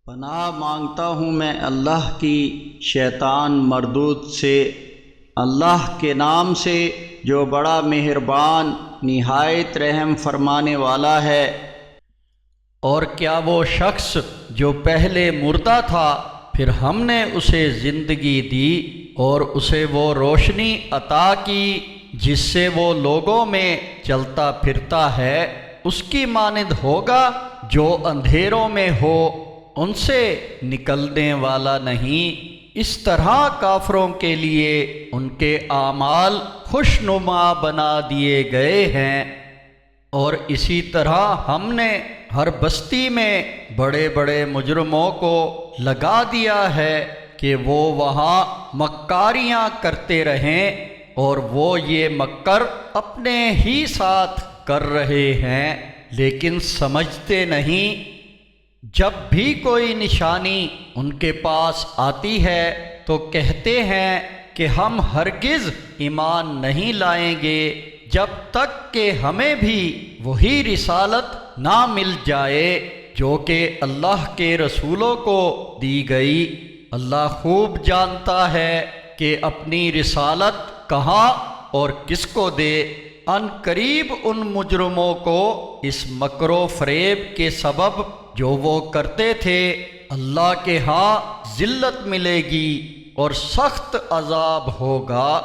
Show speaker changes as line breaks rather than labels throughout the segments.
پناہ مانگتا ہوں میں اللہ کی شیطان مردود سے، اللہ کے نام سے جو بڑا مہربان نہایت رحم فرمانے والا ہے۔
اور کیا وہ شخص جو پہلے مردہ تھا پھر ہم نے اسے زندگی دی اور اسے وہ روشنی عطا کی جس سے وہ لوگوں میں چلتا پھرتا ہے، اس کی مانند ہوگا جو اندھیروں میں ہو، ان سے نکلنے والا نہیں۔ اس طرح کافروں کے لیے ان کے اعمال خوشنما بنا دیے گئے ہیں، اور اسی طرح ہم نے ہر بستی میں بڑے بڑے مجرموں کو لگا دیا ہے کہ وہ وہاں مکاریاں کرتے رہیں، اور وہ یہ مکر اپنے ہی ساتھ کر رہے ہیں لیکن سمجھتے نہیں۔ جب بھی کوئی نشانی ان کے پاس آتی ہے تو کہتے ہیں کہ ہم ہرگز ایمان نہیں لائیں گے جب تک کہ ہمیں بھی وہی رسالت نہ مل جائے جو کہ اللہ کے رسولوں کو دی گئی۔ اللہ خوب جانتا ہے کہ اپنی رسالت کہاں اور کس کو دے۔ ان قریب ان مجرموں کو اس مکر و فریب کے سبب جو وہ کرتے تھے اللہ کے ہاں ذلت ملے گی اور سخت عذاب ہوگا۔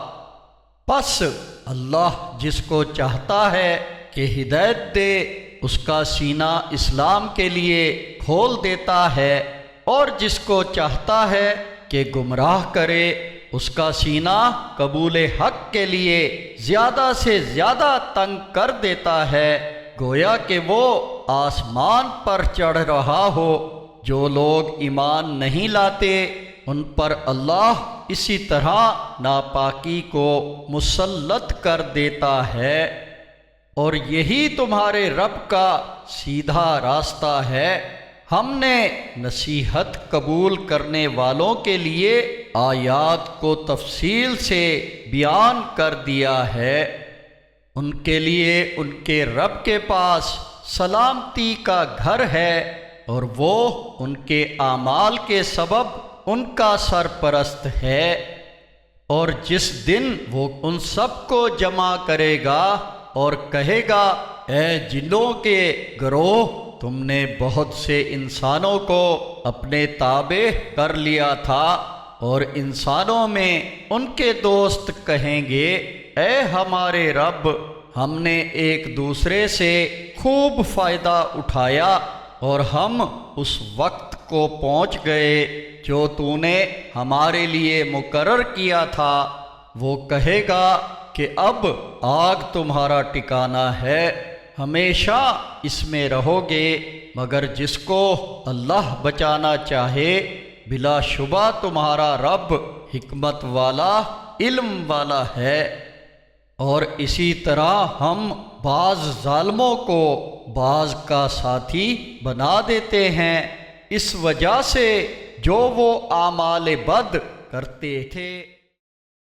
پس اللہ جس کو چاہتا ہے کہ ہدایت دے اس کا سینہ اسلام کے لیے کھول دیتا ہے، اور جس کو چاہتا ہے کہ گمراہ کرے اس کا سینہ قبول حق کے لیے زیادہ سے زیادہ تنگ کر دیتا ہے، گویا کہ وہ آسمان پر چڑھ رہا ہو۔ جو لوگ ایمان نہیں لاتے ان پر اللہ اسی طرح ناپاکی کو مسلط کر دیتا ہے، اور یہی تمہارے رب کا سیدھا راستہ ہے۔ ہم نے نصیحت قبول کرنے والوں کے لیے آیات کو تفصیل سے بیان کر دیا ہے۔ ان کے لیے ان کے رب کے پاس سلامتی کا گھر ہے، اور وہ ان کے اعمال کے سبب ان کا سرپرست ہے۔ اور جس دن وہ ان سب کو جمع کرے گا اور کہے گا، اے جنوں کے گروہ، تم نے بہت سے انسانوں کو اپنے تابع کر لیا تھا، اور انسانوں میں ان کے دوست کہیں گے، اے ہمارے رب، ہم نے ایک دوسرے سے خوب فائدہ اٹھایا اور ہم اس وقت کو پہنچ گئے جو تو نے ہمارے لیے مقرر کیا تھا۔ وہ کہے گا کہ اب آگ تمہارا ٹھکانہ ہے، ہمیشہ اس میں رہو گے، مگر جس کو اللہ بچانا چاہے، بلا شبہ تمہارا رب حکمت والا، علم والا ہے۔ اور اسی طرح ہم بعض ظالموں کو بعض کا ساتھی بنا دیتے ہیں اس وجہ سے جو وہ اعمال بد کرتے تھے۔